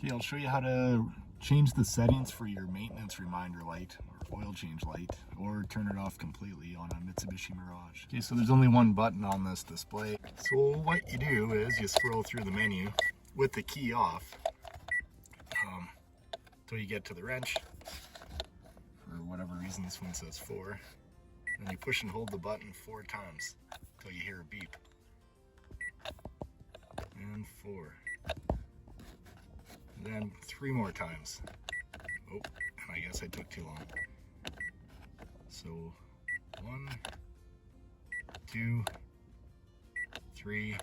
Okay, I'll show you how to change the settings for your maintenance reminder light or oil change light, or turn it off completely on a Mitsubishi Mirage. Okay, so there's only one button on this display. So what you do is you scroll through the menu with the key off until you get to the wrench. For whatever reason, this one says 4. Then you push and hold the button 4 times until you hear a beep. And 4. Then 3 more times. Oh, and I guess I took too long. So 1, 2, 3,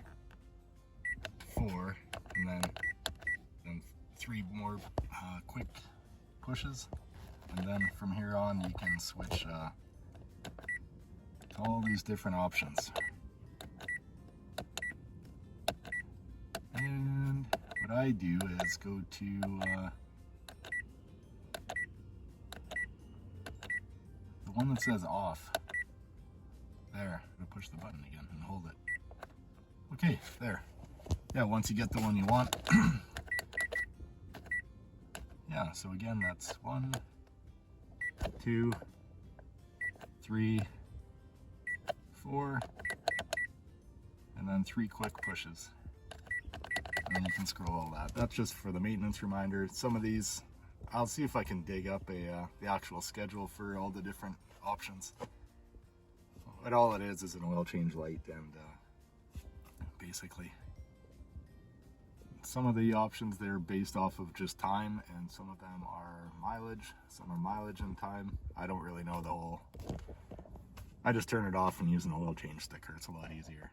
4, and then 3 more quick pushes. And then from here on you can switch to all these different options. And what I do is go to the one that says off. There, I'm gonna push the button again and hold it. Okay, there. Yeah, once you get the one you want. Yeah, so again, that's 1, 2, 3, 4, and then 3 quick pushes. And then you can scroll all that. That's just for the maintenance reminder. Some of these, I'll see if I can dig up the actual schedule for all the different options. But all it is an oil change light, and basically some of the options, they're based off of just time, and some of them are mileage. Some are mileage and time. I don't really know the whole. I just turn it off and use an oil change sticker. It's a lot easier.